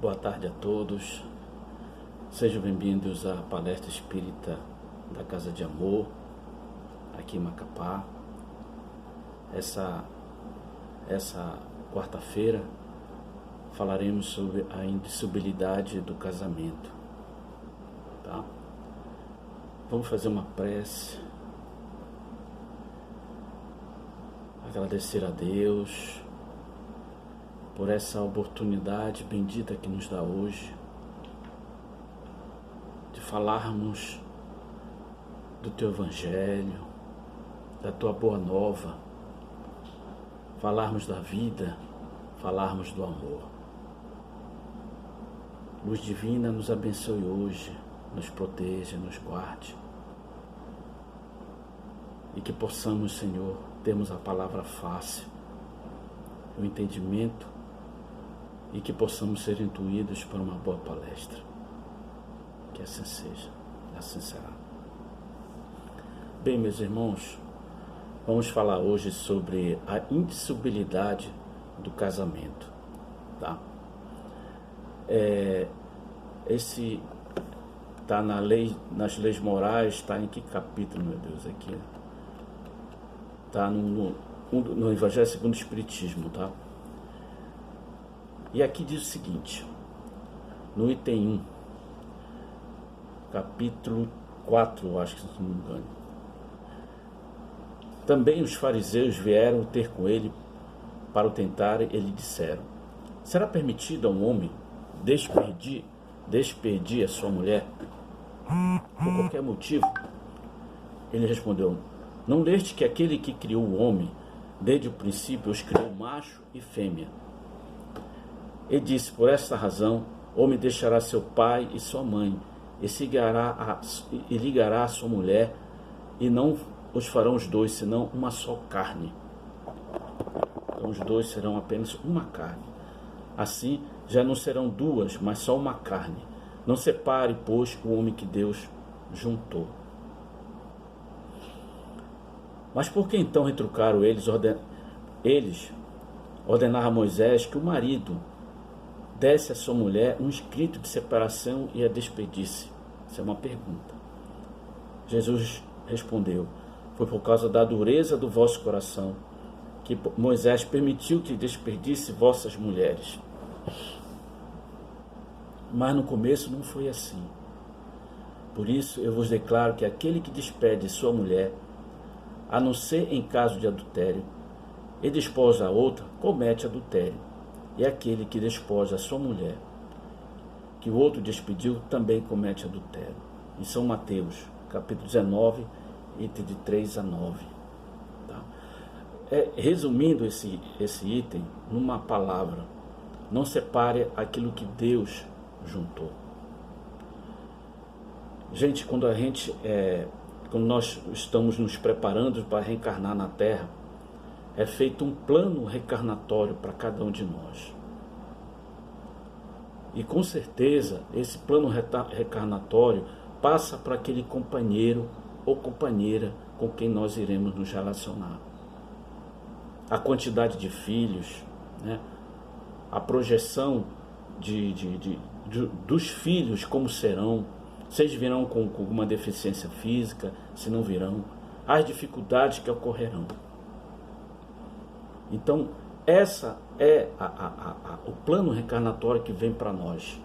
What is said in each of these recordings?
Boa tarde a todos. Sejam bem-vindos à palestra espírita da Casa de Amor, aqui em Macapá. Essa quarta-feira falaremos sobre a indissolubilidade do casamento. Tá? Vamos fazer uma prece, agradecer a Deus por essa oportunidade bendita que nos dá hoje de falarmos do Teu Evangelho, da Tua Boa Nova, falarmos da vida, falarmos do amor. Luz Divina nos abençoe hoje, nos proteja, nos guarde e que possamos, Senhor, termos a palavra fácil, o entendimento e que possamos ser intuídos por uma boa palestra. Que assim seja, assim será. Bem, meus irmãos, vamos falar hoje sobre a indissolubilidade do casamento. Tá? Esse está nas leis morais, está em que capítulo, meu Deus, aqui? Está no Evangelho segundo o Espiritismo, tá? E aqui diz o seguinte, no item 1, capítulo 4, acho que se não me engano. Também os fariseus vieram ter com ele para o tentar, e lhe disseram: será permitido a um homem despedir a sua mulher por qualquer motivo? Ele respondeu: não leste que aquele que criou o homem, desde o princípio os criou macho e fêmea? E disse: por esta razão, o homem deixará seu pai e sua mãe, e ligará a sua mulher, e não os farão os dois, senão uma só carne. Então os dois serão apenas uma carne. Assim, já não serão duas, mas só uma carne. Não separe, pois, o homem que Deus juntou. Mas por que então retrucaram eles ordenaram a Moisés que o marido desse a sua mulher um escrito de separação e a despedisse? Isso é uma pergunta. Jesus respondeu: foi por causa da dureza do vosso coração que Moisés permitiu que despedisse vossas mulheres. Mas no começo não foi assim. Por isso eu vos declaro que aquele que despede sua mulher, a não ser em caso de adultério, e desposa a outra, comete adultério. E aquele que desposa a sua mulher, que o outro despediu, também comete adultério. Em São Mateus, capítulo 19, item de 3 a 9. Tá? Resumindo esse item numa palavra: não separe aquilo que Deus juntou. Gente, quando nós estamos nos preparando para reencarnar na Terra, é feito um plano reencarnatório para cada um de nós. E com certeza esse plano reencarnatório passa para aquele companheiro ou companheira com quem nós iremos nos relacionar. A quantidade de filhos, né? A projeção dos filhos, como serão, se eles virão com alguma deficiência física, se não virão, as dificuldades que ocorrerão. Então, essa é o plano reencarnatório que vem para nós,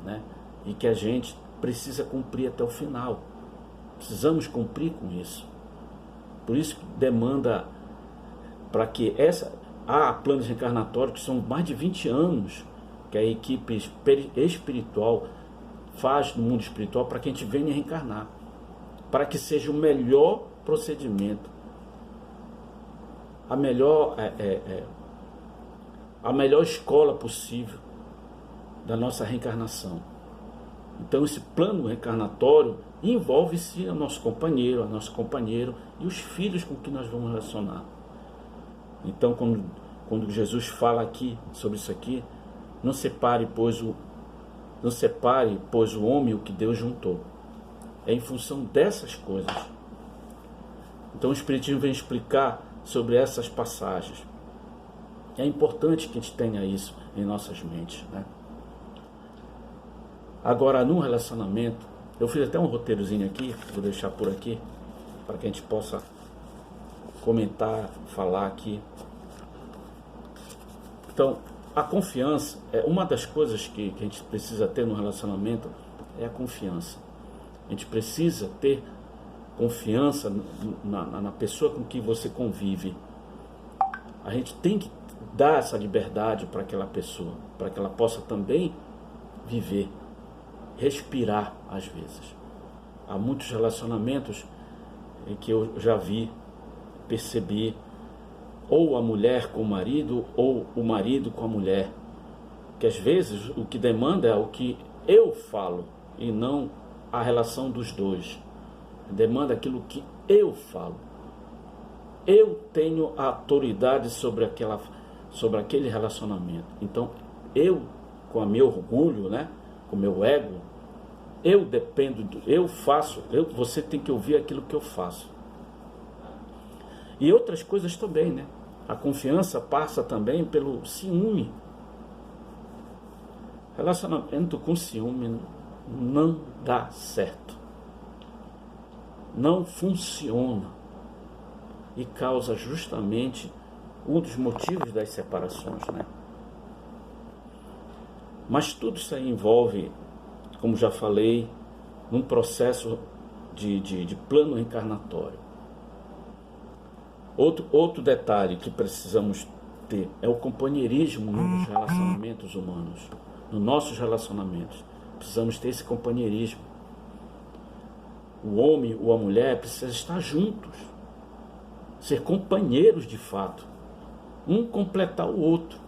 né? E que a gente precisa cumprir até o final. Precisamos cumprir com isso. Por isso que demanda para que há planos reencarnatórios que são mais de 20 anos que a equipe espiritual faz no mundo espiritual para que a gente venha reencarnar, para que seja o melhor procedimento, a melhor escola possível da nossa reencarnação. Então esse plano reencarnatório envolve-se o nosso companheiro, a nosso companheiro e os filhos com que nós vamos relacionar. Então quando Jesus fala aqui sobre isso aqui, não separe, pois, o homem o que Deus juntou. É em função dessas coisas. Então o Espiritismo vem explicar sobre essas passagens. É importante que a gente tenha isso em nossas mentes, né? Agora, num relacionamento, eu fiz até um roteirozinho aqui, vou deixar por aqui, para que a gente possa comentar, falar aqui. Então, a confiança é uma das coisas que a gente precisa ter no relacionamento, é a confiança. A gente precisa ter confiança na pessoa com quem você convive. A gente tem que dar essa liberdade para aquela pessoa, para que ela possa também viver, respirar às vezes. Há muitos relacionamentos em que eu já vi, percebi, ou a mulher com o marido, ou o marido com a mulher, que às vezes o que demanda é o que eu falo e não a relação dos dois. Demanda aquilo que eu falo. Eu tenho a autoridade sobre aquele relacionamento. Então, eu, com o meu orgulho, né, com o meu ego, eu dependo, você tem que ouvir aquilo que eu faço. E outras coisas também, né? A confiança passa também pelo ciúme. Relacionamento com ciúme não dá certo. Não funciona. E causa justamente um dos motivos das separações, né? Mas tudo isso aí envolve, como já falei, num processo de plano reencarnatório. Outro detalhe que precisamos ter é o companheirismo nos relacionamentos humanos. Nos nossos relacionamentos, precisamos ter esse companheirismo. O homem ou a mulher precisa estar juntos, ser companheiros de fato, um completar o outro.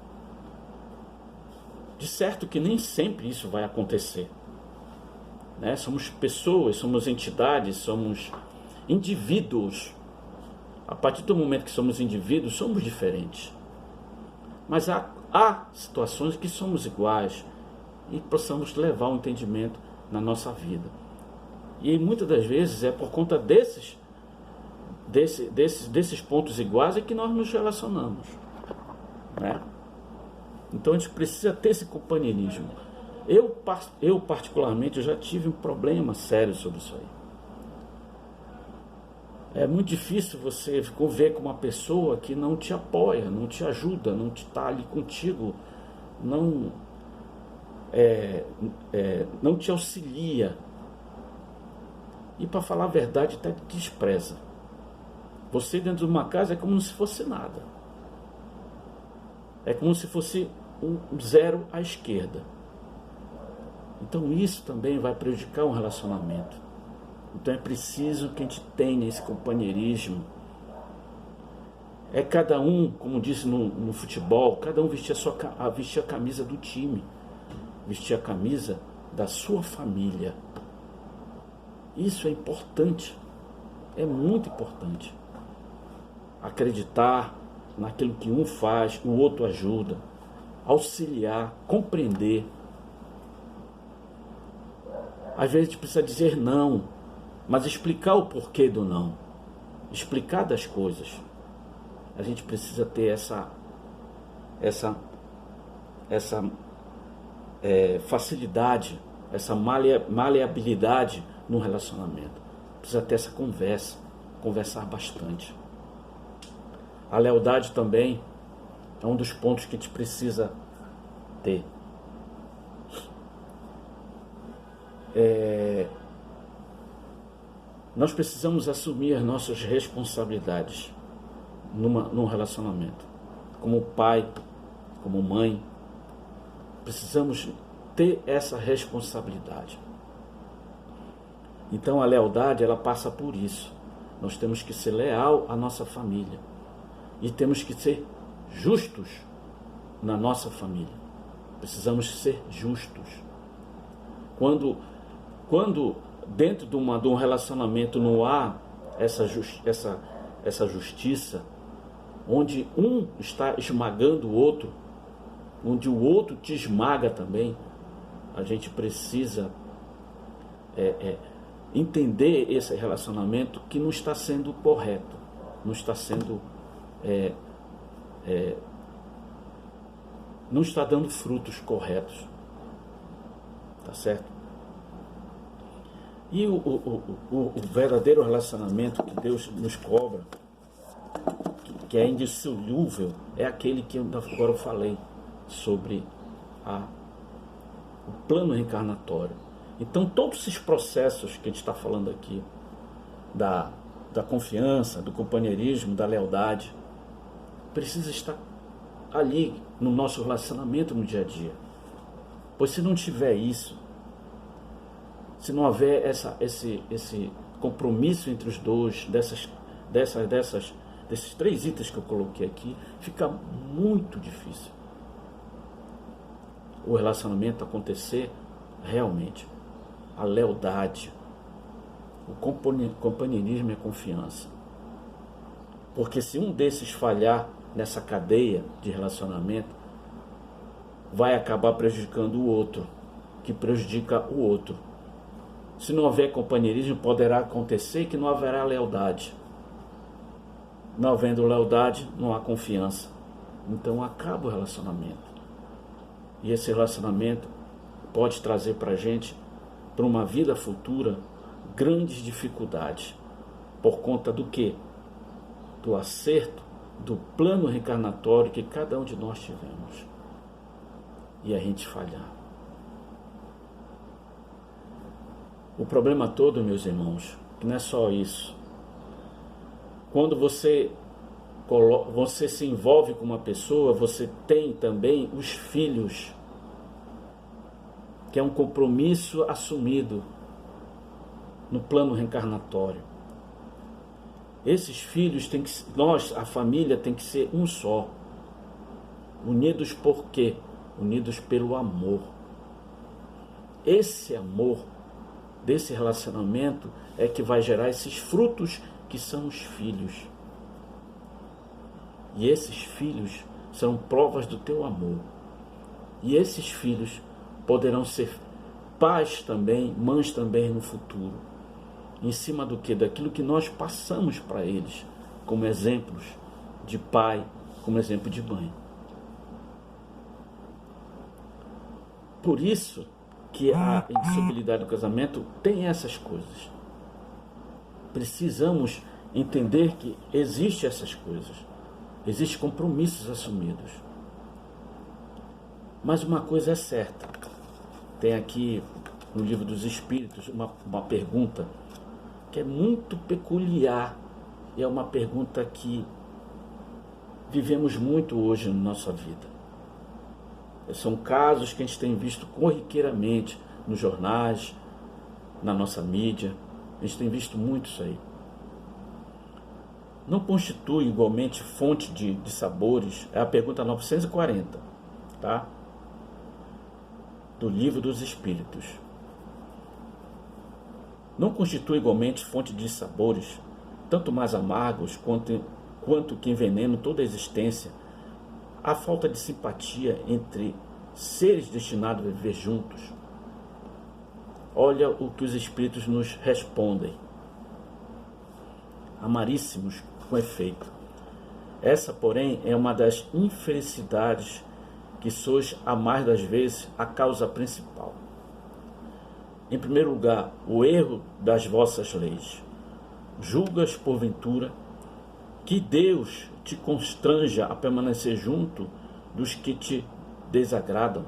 De certo que nem sempre isso vai acontecer, né? Somos pessoas, somos entidades, somos indivíduos. A partir do momento que somos indivíduos, somos diferentes. Mas há situações que somos iguais e possamos levar um entendimento na nossa vida. E muitas das vezes é por conta desses pontos iguais é que nós nos relacionamos, né? Então a gente precisa ter esse companheirismo. Eu particularmente, eu já tive um problema sério sobre isso aí. É muito difícil você conviver com uma pessoa que não te apoia, não te ajuda, não está ali contigo, não te auxilia. E para falar a verdade, até te despreza. Você dentro de uma casa é como se fosse nada. É como se fosse um zero à esquerda. Então isso também vai prejudicar um relacionamento. Então é preciso que a gente tenha esse companheirismo. É cada um, como disse no futebol, cada um vestir a camisa do time, vestir a camisa da sua família. Isso é importante, é muito importante. Acreditar naquilo que um faz, o outro ajuda, auxiliar, compreender. Às vezes a gente precisa dizer não, mas explicar o porquê do não, explicar das coisas. A gente precisa ter essa facilidade, essa maleabilidade no relacionamento. Precisa ter essa conversar bastante. A lealdade também é um dos pontos que a gente precisa ter. Nós precisamos assumir as nossas responsabilidades num relacionamento. Como pai, como mãe, precisamos ter essa responsabilidade. Então a lealdade, ela passa por isso. Nós temos que ser leal à nossa família. E temos que ser justos na nossa família. Precisamos ser justos. Quando dentro de um relacionamento não há essa justiça, onde um está esmagando o outro, onde o outro te esmaga também, a gente precisa entender esse relacionamento que não está sendo correto, não está sendo não está dando frutos corretos, tá certo? E o verdadeiro relacionamento que Deus nos cobra, que é indissolúvel, é aquele que agora eu falei sobre o plano reencarnatório. Então todos esses processos que a gente está falando aqui, da confiança, do companheirismo, da lealdade, precisa estar ali no nosso relacionamento no dia a dia. Pois se não tiver isso, se não houver esse compromisso entre os dois, desses 3 itens que eu coloquei aqui, fica muito difícil o relacionamento acontecer realmente. A lealdade, o companheirismo e a confiança. Porque se um desses falhar nessa cadeia de relacionamento, vai acabar prejudicando o outro, que prejudica o outro. Se não houver companheirismo, poderá acontecer que não haverá lealdade. Não havendo lealdade, não há confiança. Então acaba o relacionamento. E esse relacionamento pode trazer para a gente, para uma vida futura, grandes dificuldades. Por conta do quê? Do acerto, do plano reencarnatório que cada um de nós tivemos. E a gente falhar. O problema todo, meus irmãos, que não é só isso. Quando você se envolve com uma pessoa, você tem também os filhos, que é um compromisso assumido no plano reencarnatório. Esses filhos têm que, a família tem que ser um só. Unidos por quê? Unidos pelo amor. Esse amor desse relacionamento é que vai gerar esses frutos que são os filhos. E esses filhos são provas do teu amor. E esses filhos poderão ser pais também, mães também no futuro. Em cima do que? Daquilo que nós passamos para eles, como exemplos de pai, como exemplo de mãe. Por isso que a indissolubilidade do casamento tem essas coisas. Precisamos entender que existem essas coisas. Existem compromissos assumidos. Mas uma coisa é certa. Tem aqui no Livro dos Espíritos uma pergunta que é muito peculiar. E é uma pergunta que vivemos muito hoje na nossa vida. São casos que a gente tem visto corriqueiramente nos jornais, na nossa mídia. A gente tem visto muito isso aí. Não constitui igualmente fonte de sabores? É a pergunta 940, tá? Do Livro dos Espíritos. Não constitui igualmente fonte de sabores, tanto mais amargos quanto que envenenam toda a existência, a falta de simpatia entre seres destinados a viver juntos? Olha o que os Espíritos nos respondem. Amaríssimos, com efeito. Essa, porém, é uma das infelicidades que sois, a mais das vezes, a causa principal. Em primeiro lugar, o erro das vossas leis. Julgas, porventura, que Deus te constranja a permanecer junto dos que te desagradam?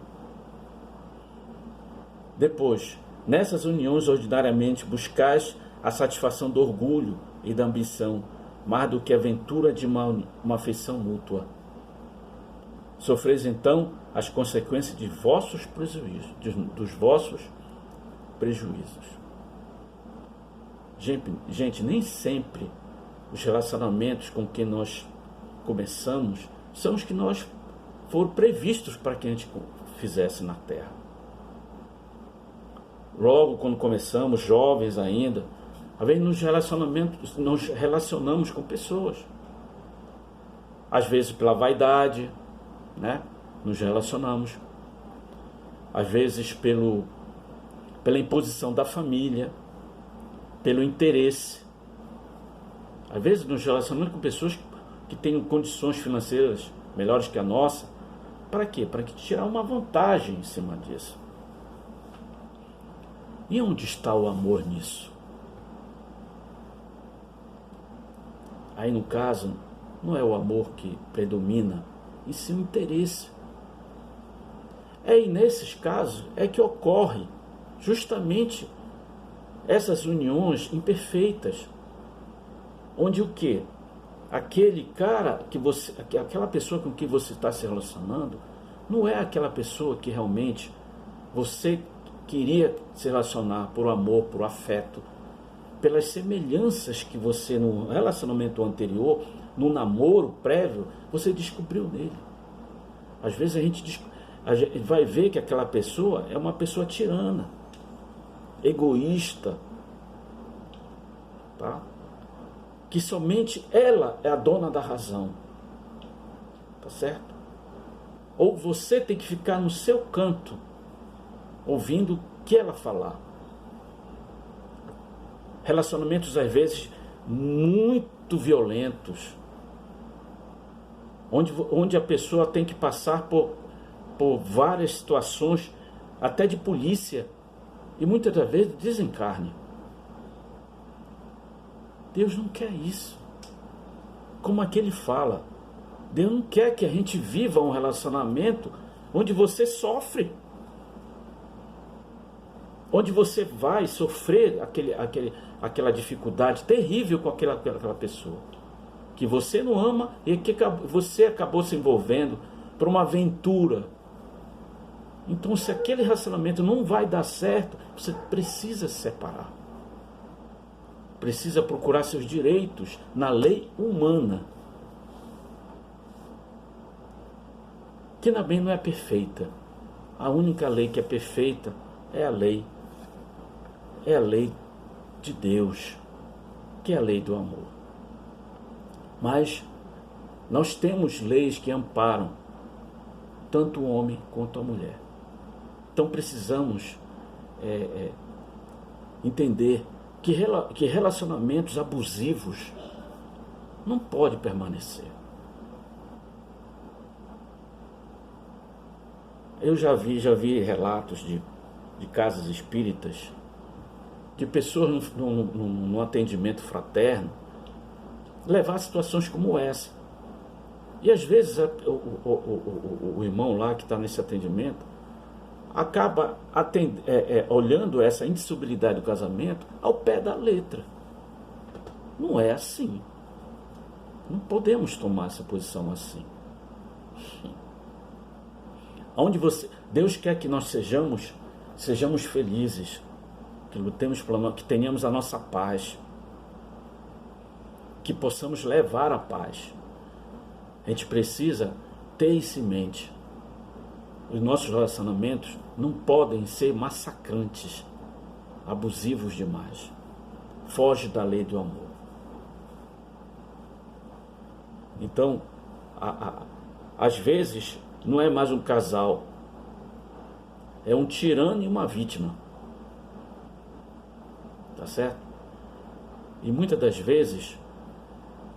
Depois, nessas uniões ordinariamente buscais a satisfação do orgulho e da ambição, mais do que a ventura de uma afeição mútua. Sofreis então as consequências de vossos prejuízos, dos vossos prejuízos. Gente, nem sempre os relacionamentos com que nós começamos são os que nós foram previstos para que a gente fizesse na Terra. Logo, quando começamos, jovens ainda, às vezes nos relacionamos com pessoas. Às vezes pela vaidade, né? Nos relacionamos. Às vezes pela imposição da família, pelo interesse. Às vezes nos relacionamos com pessoas que têm condições financeiras melhores que a nossa. Para quê? Para tirar uma vantagem em cima disso. E onde está o amor nisso? Aí no caso, não é o amor que predomina, e sim o interesse. E nesses casos é que ocorre justamente essas uniões imperfeitas, onde o quê? Aquele cara que você, aquela pessoa com quem você está se relacionando, não é aquela pessoa que realmente você queria se relacionar por amor, por afeto, pelas semelhanças que você no relacionamento anterior, no namoro prévio, você descobriu nele. Às vezes a gente vai ver que aquela pessoa é uma pessoa tirana, egoísta, tá? Que somente ela é a dona da razão, tá certo? Ou você tem que ficar no seu canto, ouvindo o que ela falar. Relacionamentos às vezes muito violentos, onde a pessoa tem que passar por várias situações, até de polícia, e muitas das vezes desencarne. Deus não quer isso. Como aquele fala, Deus não quer que a gente viva um relacionamento onde você sofre, onde você vai sofrer aquela dificuldade terrível com aquela pessoa que você não ama e que você acabou se envolvendo para uma aventura. Então, se aquele relacionamento não vai dar certo, você precisa se separar. Precisa procurar seus direitos na lei humana, que também não é perfeita. A única lei que é perfeita é a lei de Deus, que é a lei do amor. Mas nós temos leis que amparam tanto o homem quanto a mulher. Então precisamos entender que relacionamentos abusivos não podem permanecer. Eu já vi relatos de casas espíritas, de pessoas no atendimento fraterno, levar a situações como essa. E às vezes o irmão lá que está nesse atendimento acaba olhando essa indissolubilidade do casamento ao pé da letra. Não é assim. Não podemos tomar essa posição assim. Deus quer que nós sejamos felizes, que tenhamos a nossa paz, que possamos levar a paz. A gente precisa ter isso em mente. Os nossos relacionamentos não podem ser massacrantes, abusivos demais. Foge da lei do amor. Então, às vezes, não é mais um casal, é um tirano e uma vítima. Tá certo? E muitas das vezes,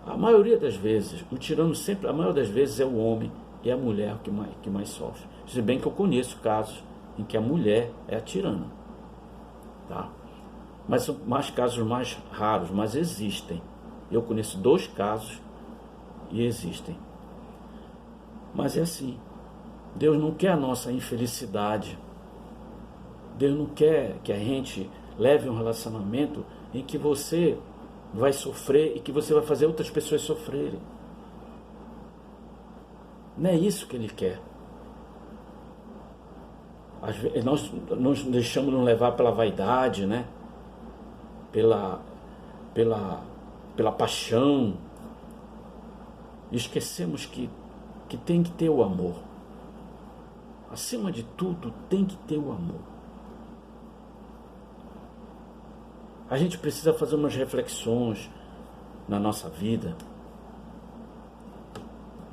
a maioria das vezes, o tirano sempre, a maioria das vezes é o homem e a mulher que mais sofre. Se bem que eu conheço casos em que a mulher é a tirana, tá? Mas são casos mais raros, mas existem. Eu conheço 2 casos e existem. Mas é assim. Deus não quer a nossa infelicidade. Deus não quer que a gente leve um relacionamento em que você vai sofrer e que você vai fazer outras pessoas sofrerem. Não é isso que Ele quer. Às vezes, nós nos deixamos nos levar pela vaidade, né? Pela paixão. E esquecemos que tem que ter o amor. Acima de tudo, tem que ter o amor. A gente precisa fazer umas reflexões na nossa vida.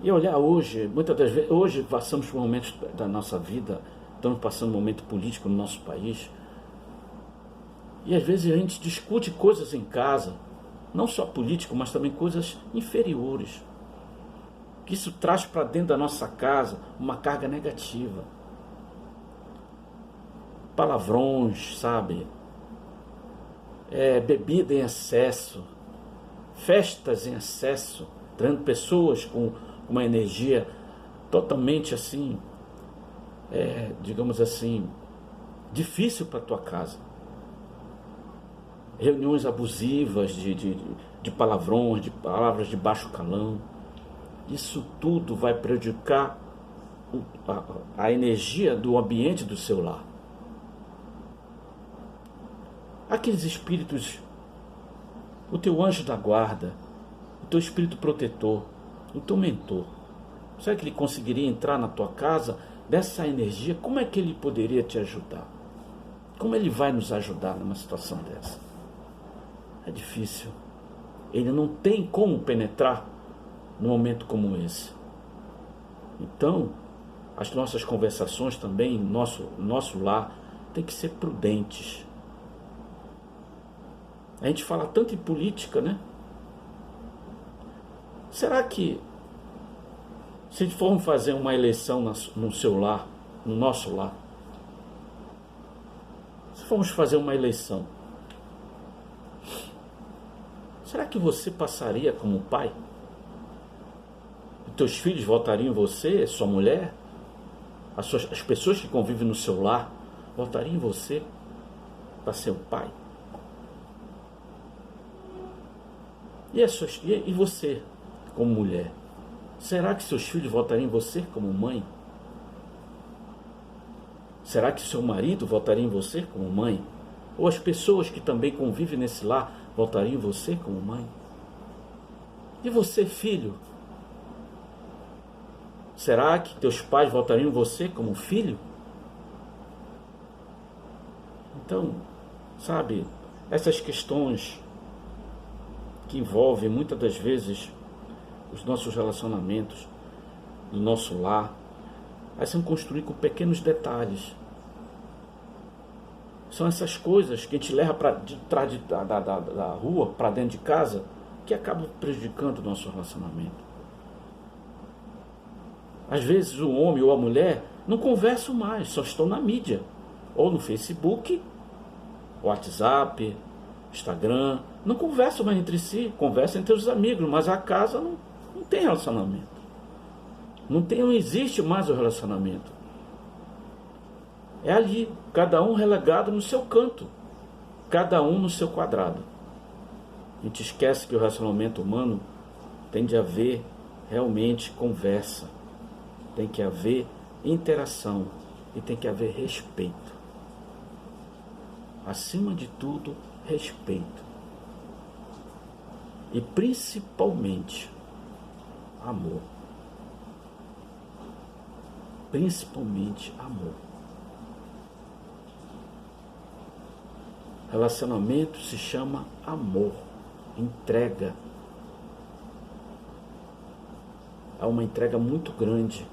E olhar hoje, muitas das vezes, hoje passamos por momentos da nossa vida, estamos passando um momento político no nosso país, e às vezes a gente discute coisas em casa, não só político, mas também coisas inferiores, que isso traz para dentro da nossa casa uma carga negativa. Palavrões, sabe? bebida em excesso, festas em excesso, trazendo pessoas com uma energia totalmente assim, digamos assim, difícil para a tua casa. Reuniões abusivas de palavrões, de palavras de baixo calão. Isso tudo vai prejudicar a energia do ambiente do seu lar. Aqueles espíritos, o teu anjo da guarda, o teu espírito protetor, o teu mentor, será que ele conseguiria entrar na tua casa dessa energia? Como é que ele poderia te ajudar? Como ele vai nos ajudar numa situação dessa? É difícil. Ele não tem como penetrar num momento como esse. Então, as nossas conversações também, nosso lar, tem que ser prudentes. A gente fala tanto em política, né? Será que, se formos fazer uma eleição no seu lar, no nosso lar, se formos fazer uma eleição, será que você passaria como pai? Os teus filhos votariam em você, sua mulher? As pessoas que convivem no seu lar votariam em você para ser o pai? E você, como mulher? Será que seus filhos votariam em você como mãe? Será que seu marido votaria em você como mãe? Ou as pessoas que também convivem nesse lar votariam em você como mãe? E você, filho? Será que teus pais votariam em você como filho? Então, sabe, essas questões que envolvem muitas das vezes os nossos relacionamentos, do nosso lar, aí são construídos com pequenos detalhes. São essas coisas que a gente leva de trás da rua para dentro de casa que acabam prejudicando o nosso relacionamento. Às vezes o homem ou a mulher não conversam mais, só estão na mídia, ou no Facebook, WhatsApp, Instagram, não conversam mais entre si, conversam entre os amigos, mas a casa não tem relacionamento. Não existe mais o relacionamento. É ali, cada um relegado no seu canto, cada um no seu quadrado. A gente esquece que o relacionamento humano tem de haver realmente conversa, tem que haver interação e tem que haver respeito. Acima de tudo, respeito. E principalmente, amor. Principalmente amor. Relacionamento se chama amor, entrega. Há uma entrega muito grande.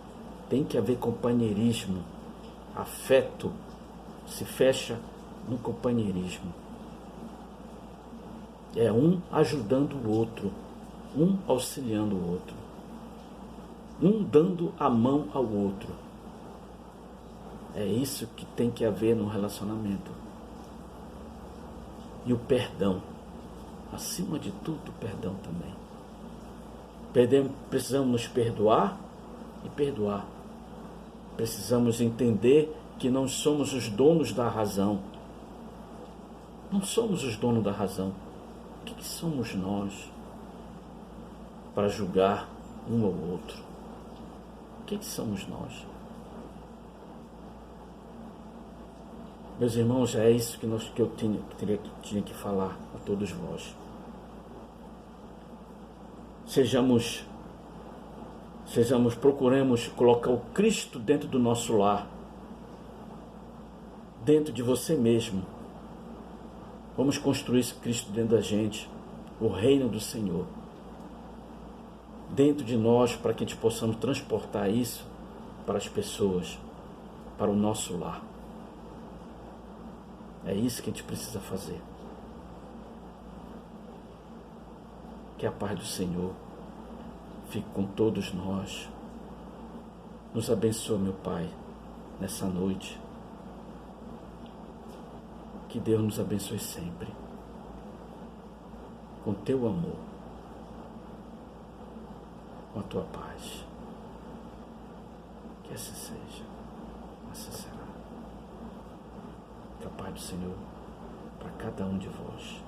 Tem que haver companheirismo. Afeto se fecha no companheirismo. É um ajudando o outro, um auxiliando o outro, um dando a mão ao outro. É isso que tem que haver no relacionamento. E o perdão, acima de tudo, o perdão também. Precisamos nos perdoar e perdoar. Precisamos entender que não somos os donos da razão. Não somos os donos da razão. O que somos nós para julgar um ao outro? O que somos nós? Meus irmãos, é isso que eu tinha que falar a todos vós. Procuremos colocar o Cristo dentro do nosso lar, dentro de você mesmo. Vamos construir esse Cristo dentro da gente, o reino do Senhor, dentro de nós, para que a gente possamos transportar isso para as pessoas, para o nosso lar. É isso que a gente precisa fazer. Que a paz do Senhor fique com todos nós. Nos abençoe, meu Pai, nessa noite. Que Deus nos abençoe sempre. com teu amor, com a tua paz. Que assim seja, assim será. Que a paz do Senhor para cada um de vós